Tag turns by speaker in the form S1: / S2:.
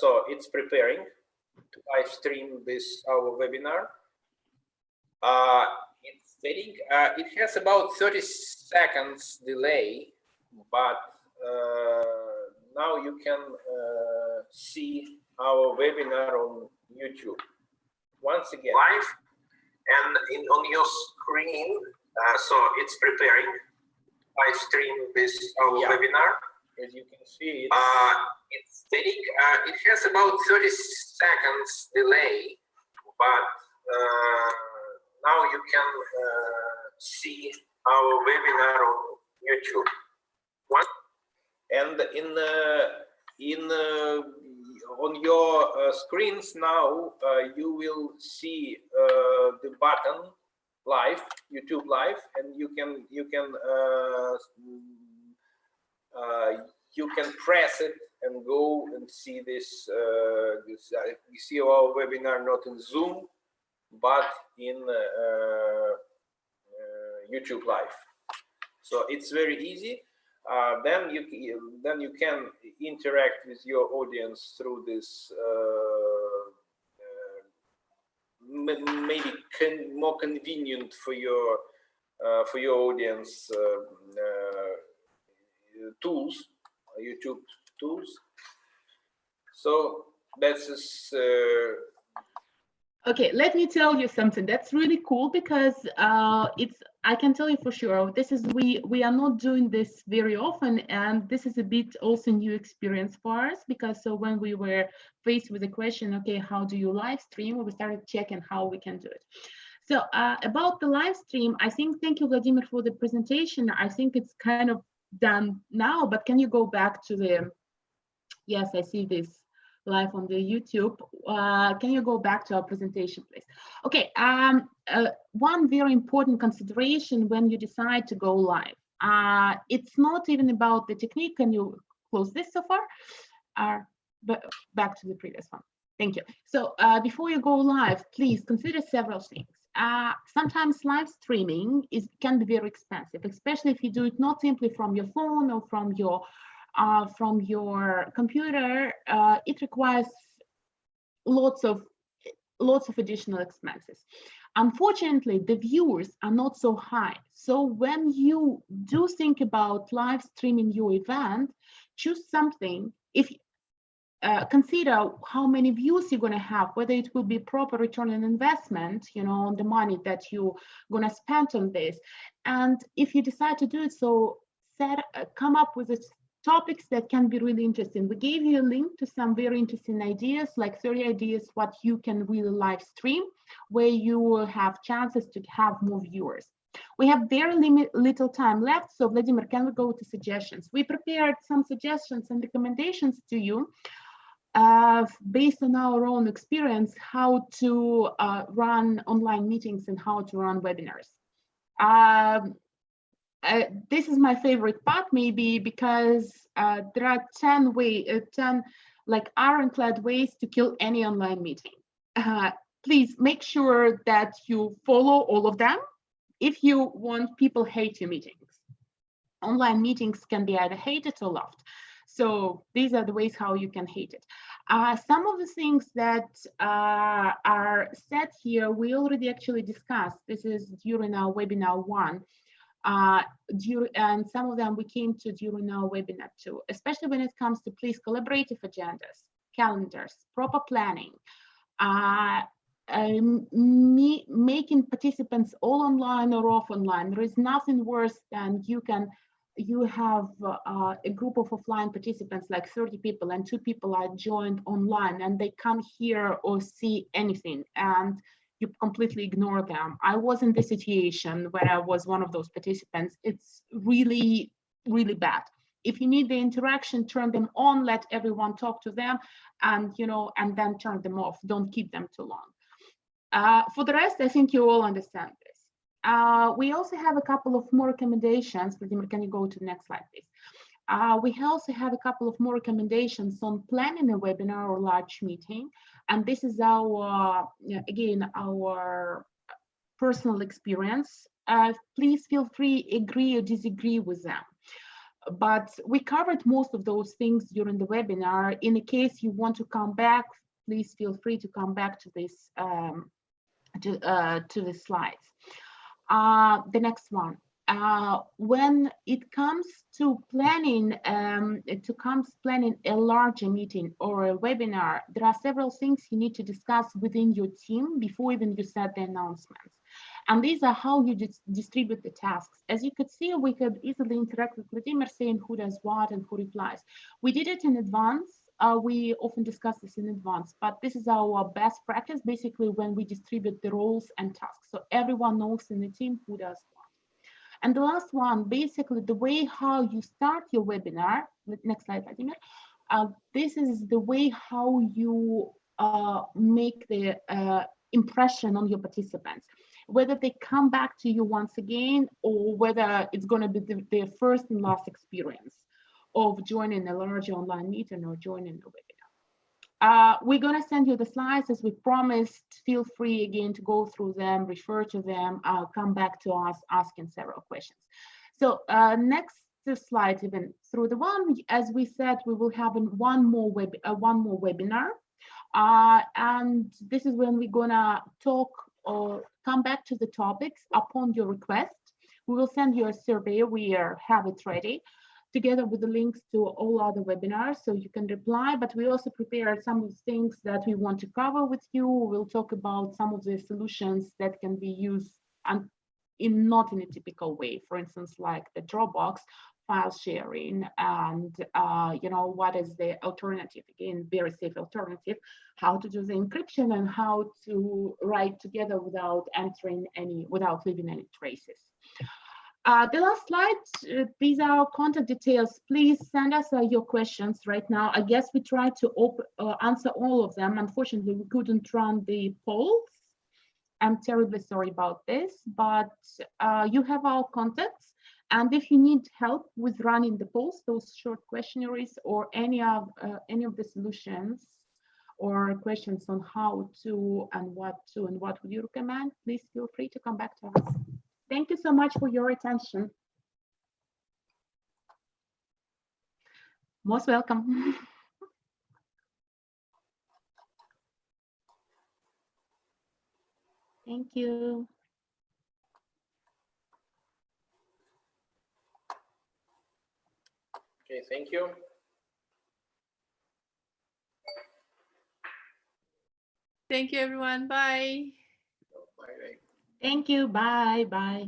S1: So it's preparing to live stream this our webinar. It's setting. It has about 30 seconds delay, but now you can see our webinar on YouTube. Once again, live and on your screen. So it's preparing live stream this our webinar. As you can see, it's setting. It has about 30 seconds delay, but now you can see our webinar on YouTube. And on your screens now, you will see the button live, YouTube live, and you can press it and go and see this. You see our webinar not in Zoom, but in YouTube live. So it's very easy. Then you can interact with your audience through this maybe more convenient for your audience tools, YouTube tools. So that's
S2: okay, let me tell you something that's really cool, because I can tell you for sure, this is we are not doing this very often, and this is a bit also new experience for us, because so when we were faced with the question, okay, how do you live stream, we started checking how we can do it. So about the live stream, I think, thank you, Vladimir, for the presentation. I think it's kind of done now, but can you go back to the, yes, I see this live on the YouTube. Can you go back to our presentation, please? Okay, one very important consideration when you decide to go live. It's not even about the technique. Can you close this so far? But back to the previous one. Thank you. So before you go live, please consider several things. Sometimes live streaming can be very expensive, especially if you do it not simply from your phone or from your computer. It requires lots of additional expenses. Unfortunately, the viewers are not so high. So when you do think about live streaming your event, choose something. If consider how many views you're going to have, whether it will be proper return on investment, on the money that you're going to spend on this. And if you decide to do it, so come up with topics that can be really interesting. We gave you a link to some very interesting ideas, like 30 ideas what you can really live stream, where you will have chances to have more viewers. We have very little time left, so Vladimir, can we go to suggestions? We prepared some suggestions and recommendations to you based on our own experience, how to run online meetings and how to run webinars. This is my favorite part, maybe because there are 10 like ironclad ways to kill any online meeting. Please make sure that you follow all of them if you want people hate your meetings. Online meetings can be either hated or loved. So these are the ways how you can hate it. Some of the things that are said here, we already actually discussed. This is during our webinar 1. And some of them we came to during our webinar 2, especially when it comes to please collaborative agendas, calendars, proper planning, making participants all online or off online. There is nothing worse than you have a group of offline participants, like 30 people, and 2 people are joined online and they can't hear or see anything, and you completely ignore them. I was in this situation where I was one of those participants. It's really, really bad. If you need the interaction, turn them on, let everyone talk to them, and and then turn them off. Don't keep them too long. For the rest, I think you all understand this. We also have a couple of more recommendations. Vladimir, can you go to the next slide, please? We also have a couple of more recommendations on planning a webinar or large meeting. And this is our, again, our personal experience. Please feel free, agree or disagree with them. but we covered most of those things during the webinar. In case you want to come back, please feel free to come back to this to the slides. The next one. When it comes to planning, planning a larger meeting or a webinar, there are several things you need to discuss within your team before even you set the announcements. And these are how you distribute the tasks. As you could see, we could easily interact with Vladimir saying who does what and who replies. We did it in advance. We often discuss this in advance, but this is our best practice, basically, when we distribute the roles and tasks. So everyone knows in the team who does what. And the last one, basically the way how you start your webinar, next slide, Vladimir. This is the way how you make the impression on your participants, whether they come back to you once again, or whether it's going to be their first and last experience of joining a large online meeting or joining a webinar. We're going to send you the slides as we promised. Feel free again to go through them, refer to them, come back to us asking several questions. So next slide, even through the one, as we said, we will have one more webinar. And this is when we're gonna talk or come back to the topics upon your request. We will send you a survey. We have it ready, together with the links to all other webinars, so you can reply. But we also prepared some of the things that we want to cover with you. We'll talk about some of the solutions that can be used and not in a typical way. For instance, like the Dropbox file sharing, and you know, what is the alternative? Again, very safe alternative, how to do the encryption and how to write together without leaving any traces. The last slide, these are our contact details. Please send us your questions right now. I guess we tried to answer all of them. Unfortunately, we couldn't run the polls. I'm terribly sorry about this, but you have our contacts. And if you need help with running the polls, those short questionnaires, or any of the solutions or questions on how to and what would you recommend, please feel free to come back to us. Thank you so much for your attention. Most welcome. Thank you.
S1: Okay, thank you.
S3: Thank you, everyone. Bye.
S1: Bye.
S2: Thank you. Bye. Bye.